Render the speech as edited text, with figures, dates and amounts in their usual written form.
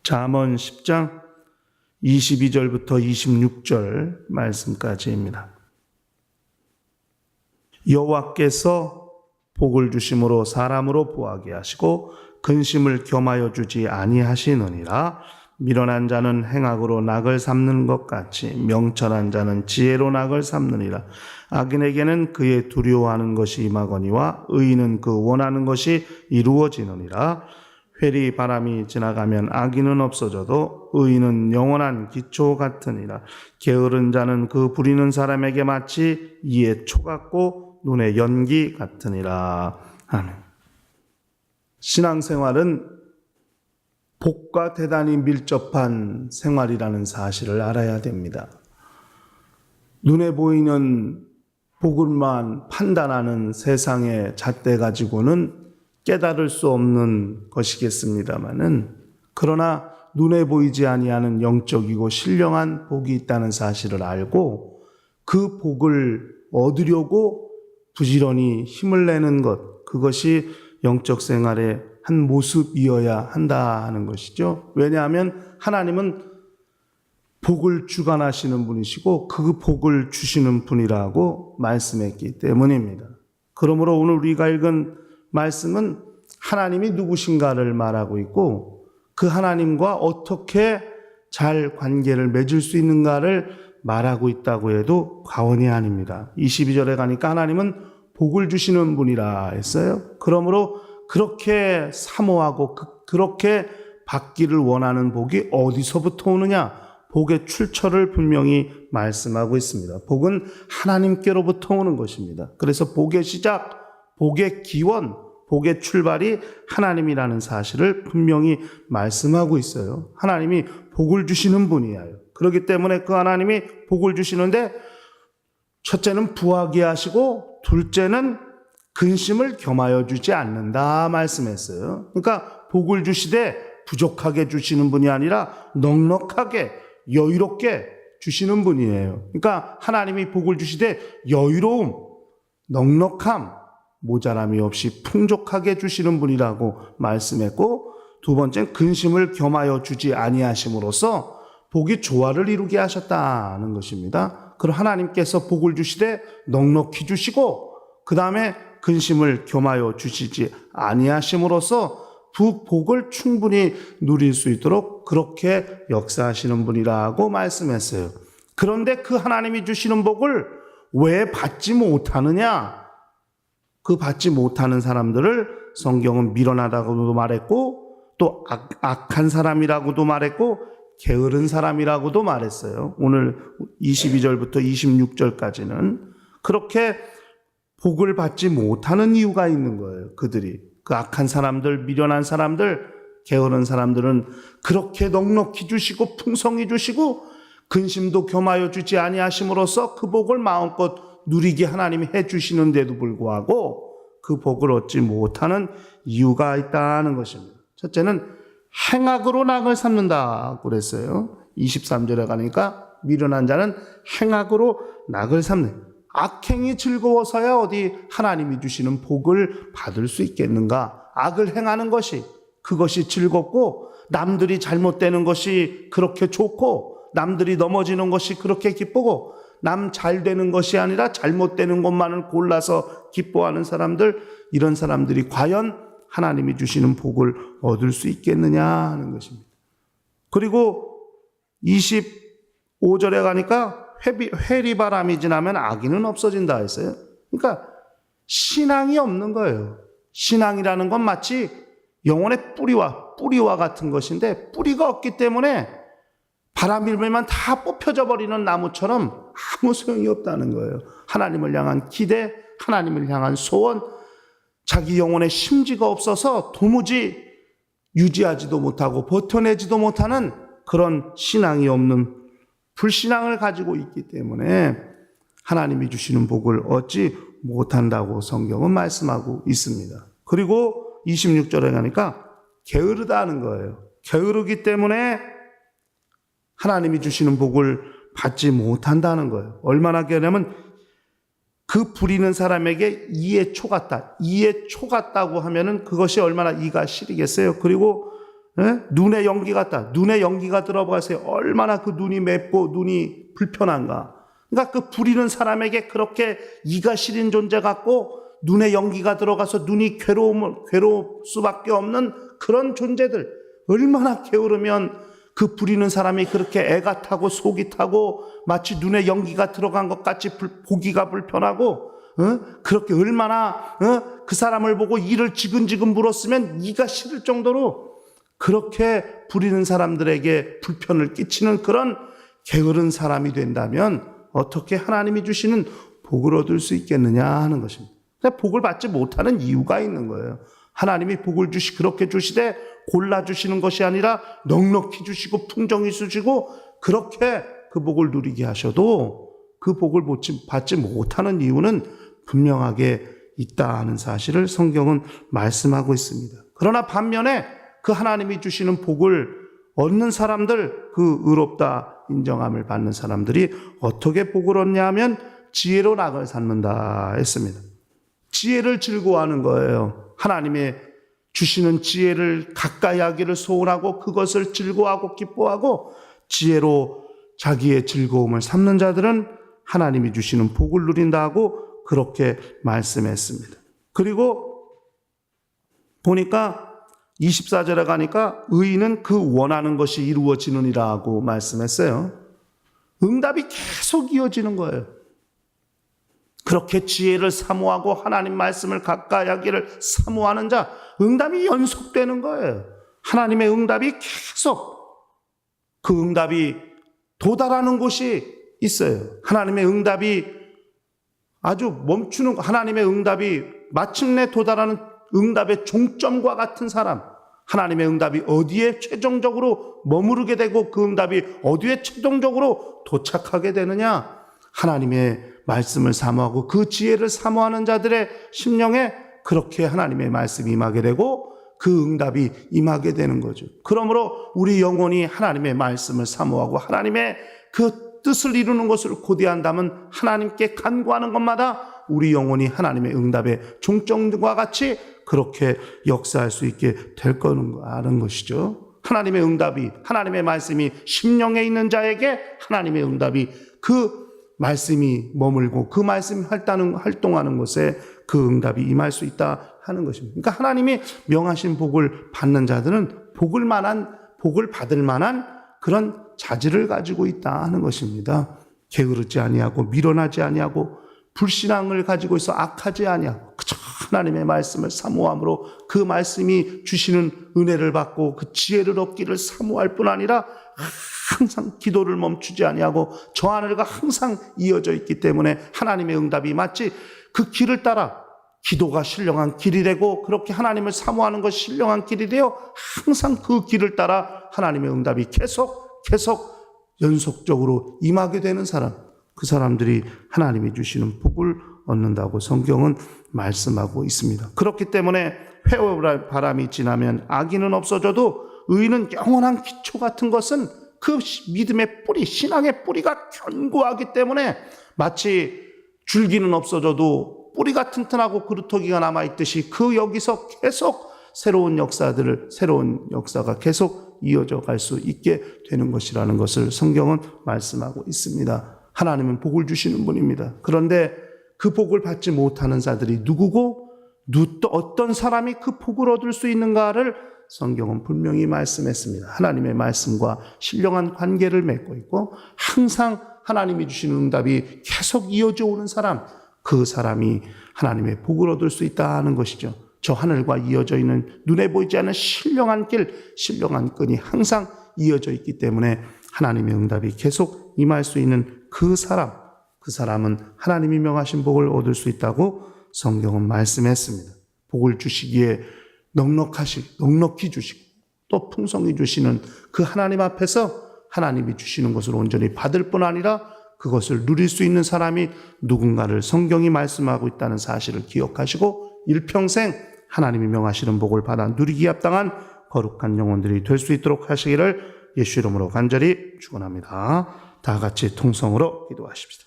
잠언 10장 22절부터 26절 말씀까지입니다. 여호와께서 복을 주심으로 사람으로 보하게 하시고 근심을 겸하여 주지 아니하시느니라. 미련한 자는 행악으로 낙을 삼는 것 같이 명철한 자는 지혜로 낙을 삼느니라. 악인에게는 그의 두려워하는 것이 임하거니와 의인은 그 원하는 것이 이루어지느니라. 회리 바람이 지나가면 악인은 없어져도 의인은 영원한 기초 같으니라. 게으른 자는 그 부리는 사람에게 마치 이의 초 같고 눈의 연기 같으니라. 아멘. 신앙생활은 복과 대단히 밀접한 생활이라는 사실을 알아야 됩니다. 눈에 보이는 복을만 판단하는 세상의 잣대 가지고는 깨달을 수 없는 것이겠습니다마는, 그러나 눈에 보이지 아니하는 영적이고 신령한 복이 있다는 사실을 알고 그 복을 얻으려고 부지런히 힘을 내는 것, 그것이 영적 생활의 한 모습이어야 한다 하는 것이죠. 왜냐하면 하나님은 복을 주관하시는 분이시고 그 복을 주시는 분이라고 말씀했기 때문입니다. 그러므로 오늘 우리가 읽은 말씀은 하나님이 누구신가를 말하고 있고 그 하나님과 어떻게 잘 관계를 맺을 수 있는가를 말하고 있다고 해도 과언이 아닙니다. 22절에 가니까 하나님은 복을 주시는 분이라 했어요. 그러므로 그렇게 사모하고 그렇게 받기를 원하는 복이 어디서부터 오느냐? 복의 출처를 분명히 말씀하고 있습니다. 복은 하나님께로부터 오는 것입니다. 그래서 복의 시작, 복의 기원, 복의 출발이 하나님이라는 사실을 분명히 말씀하고 있어요. 하나님이 복을 주시는 분이에요. 그렇기 때문에 그 하나님이 복을 주시는데 첫째는 부하게 하시고 둘째는 근심을 겸하여 주지 않는다 말씀했어요. 그러니까 복을 주시되 부족하게 주시는 분이 아니라 넉넉하게 여유롭게 주시는 분이에요. 그러니까 하나님이 복을 주시되 여유로움, 넉넉함, 모자람이 없이 풍족하게 주시는 분이라고 말씀했고, 두 번째는 근심을 겸하여 주지 아니하심으로써 복이 조화를 이루게 하셨다는 것입니다. 그럼 하나님께서 복을 주시되 넉넉히 주시고 그 다음에 근심을 겸하여 주시지 아니하심으로써 두 복을 충분히 누릴 수 있도록 그렇게 역사하시는 분이라고 말씀했어요. 그런데 그 하나님이 주시는 복을 왜 받지 못하느냐? 그 받지 못하는 사람들을 성경은 미련하다고도 말했고 또 악한 사람이라고도 말했고 게으른 사람이라고도 말했어요. 오늘 22절부터 26절까지는 그렇게 복을 받지 못하는 이유가 있는 거예요. 그들이, 그 악한 사람들, 미련한 사람들, 게으른 사람들은 그렇게 넉넉히 주시고 풍성히 주시고 근심도 겸하여 주지 아니하심으로써 그 복을 마음껏 누리게 하나님이 해주시는데도 불구하고 그 복을 얻지 못하는 이유가 있다는 것입니다. 첫째는 행악으로 낙을 삼는다고 그랬어요. 23절에 가니까 미련한 자는 행악으로 낙을 삼는, 악행이 즐거워서야 어디 하나님이 주시는 복을 받을 수 있겠는가? 악을 행하는 것이, 그것이 즐겁고 남들이 잘못되는 것이 그렇게 좋고 남들이 넘어지는 것이 그렇게 기쁘고 남 잘 되는 것이 아니라 잘못되는 것만을 골라서 기뻐하는 사람들, 이런 사람들이 과연 하나님이 주시는 복을 얻을 수 있겠느냐 하는 것입니다. 그리고 25절에 가니까 회리바람이 지나면 악인은 없어진다 했어요. 그러니까 신앙이 없는 거예요. 신앙이라는 건 마치 영혼의 뿌리와 같은 것인데 뿌리가 없기 때문에 바람이 불면 다 뽑혀져 버리는 나무처럼 아무 소용이 없다는 거예요. 하나님을 향한 기대, 하나님을 향한 소원, 자기 영혼의 심지가 없어서 도무지 유지하지도 못하고 버텨내지도 못하는 그런 신앙이 없는 불신앙을 가지고 있기 때문에 하나님이 주시는 복을 얻지 못한다고 성경은 말씀하고 있습니다. 그리고 26절에 가니까 게으르다는 거예요. 게으르기 때문에 하나님이 주시는 복을 받지 못한다는 거예요. 얼마나 게으르냐면 그 부리는 사람에게 이의 초 같다. 이의 초 같다고 하면은 그것이 얼마나 이가 시리겠어요. 그리고 눈에 연기 같다. 눈에 연기가 들어가세요. 얼마나 그 눈이 맵고 눈이 불편한가. 그러니까 그 부리는 사람에게 그렇게 이가 시린 존재 같고 눈에 연기가 들어가서 눈이 괴로울 수밖에 없는 그런 존재들. 얼마나 게으르면 그 부리는 사람이 그렇게 애가 타고 속이 타고 마치 눈에 연기가 들어간 것 같이 보기가 불편하고 그렇게 얼마나 그 사람을 보고 이를 지근지근 물었으면 이가 시릴 정도로 그렇게 부리는 사람들에게 불편을 끼치는 그런 게으른 사람이 된다면 어떻게 하나님이 주시는 복을 얻을 수 있겠느냐 하는 것입니다. 복을 받지 못하는 이유가 있는 거예요. 하나님이 복을 그렇게 주시되 골라주시는 것이 아니라 넉넉히 주시고 풍성히 주시고 그렇게 그 복을 누리게 하셔도 그 복을 받지 못하는 이유는 분명하게 있다 하는 사실을 성경은 말씀하고 있습니다. 그러나 반면에 그 하나님이 주시는 복을 얻는 사람들, 그 의롭다 인정함을 받는 사람들이 어떻게 복을 얻냐 하면 지혜로 낙을 쌓는다 했습니다. 지혜를 즐거워하는 거예요. 하나님의 주시는 지혜를 가까이 하기를 소원하고 그것을 즐거워하고 기뻐하고 지혜로 자기의 즐거움을 삼는 자들은 하나님이 주시는 복을 누린다 하고 그렇게 말씀했습니다. 그리고 보니까 24절에 가니까 의인은 그 원하는 것이 이루어지느니라 하고 말씀했어요. 응답이 계속 이어지는 거예요. 그렇게 지혜를 사모하고 하나님 말씀을 가까이 하기를 사모하는 자, 응답이 연속되는 거예요. 하나님의 응답이 계속 그 응답이 도달하는 곳이 있어요. 하나님의 응답이 아주 멈추는, 하나님의 응답이 마침내 도달하는 응답의 종점과 같은 사람, 하나님의 응답이 어디에 최종적으로 머무르게 되고 그 응답이 어디에 최종적으로 도착하게 되느냐, 하나님의 말씀을 사모하고 그 지혜를 사모하는 자들의 심령에 그렇게 하나님의 말씀이 임하게 되고 그 응답이 임하게 되는 거죠. 그러므로 우리 영혼이 하나님의 말씀을 사모하고 하나님의 그 뜻을 이루는 것을 고대한다면 하나님께 간구하는 것마다 우리 영혼이 하나님의 응답의 종점과 같이 그렇게 역사할 수 있게 될 거는 것이죠. 하나님의 응답이, 하나님의 말씀이 심령에 있는 자에게 하나님의 응답이 그 말씀이 머물고 그 말씀이 활동하는 곳에 그 응답이 임할 수 있다 하는 것입니다. 그러니까 하나님이 명하신 복을 받는 자들은 복을 받을 만한 그런 자질을 가지고 있다 하는 것입니다. 게으르지 아니하고 미련하지 아니하고 불신앙을 가지고 있어 악하지 아니하고 그저 하나님의 말씀을 사모함으로 그 말씀이 주시는 은혜를 받고 그 지혜를 얻기를 사모할 뿐 아니라 항상 기도를 멈추지 아니하고 저 하늘과 항상 이어져 있기 때문에 하나님의 응답이 마치 그 길을 따라 기도가 신령한 길이 되고 그렇게 하나님을 사모하는 것이 신령한 길이 되어 항상 그 길을 따라 하나님의 응답이 계속 연속적으로 임하게 되는 사람, 그 사람들이 하나님이 주시는 복을 얻는다고 성경은 말씀하고 있습니다. 그렇기 때문에 회오리 바람이 지나면 악인은 없어져도 의인은 영원한 기초 같은 것은 그 믿음의 뿌리, 신앙의 뿌리가 견고하기 때문에 마치 줄기는 없어져도 뿌리가 튼튼하고 그루터기가 남아있듯이 그 여기서 계속 새로운 역사가 계속 이어져 갈 수 있게 되는 것이라는 것을 성경은 말씀하고 있습니다. 하나님은 복을 주시는 분입니다. 그런데 그 복을 받지 못하는 자들이 누구고 또 어떤 사람이 그 복을 얻을 수 있는가를 성경은 분명히 말씀했습니다. 하나님의 말씀과 신령한 관계를 맺고 있고 항상 하나님이 주시는 응답이 계속 이어져 오는 사람, 그 사람이 하나님의 복을 얻을 수 있다 하는 것이죠. 저 하늘과 이어져 있는 눈에 보이지 않는 신령한 길, 신령한 끈이 항상 이어져 있기 때문에 하나님의 응답이 계속 임할 수 있는 그 사람은 하나님이 명하신 복을 얻을 수 있다고 성경은 말씀했습니다. 복을 주시기에 넉넉히 주시고 또 풍성히 주시는 그 하나님 앞에서 하나님이 주시는 것을 온전히 받을 뿐 아니라 그것을 누릴 수 있는 사람이 누군가를 성경이 말씀하고 있다는 사실을 기억하시고 일평생 하나님이 명하시는 복을 받아 누리기에 합당한 거룩한 영혼들이 될 수 있도록 하시기를 예수 이름으로 간절히 축원합니다. 다 같이 통성으로 기도하십시다.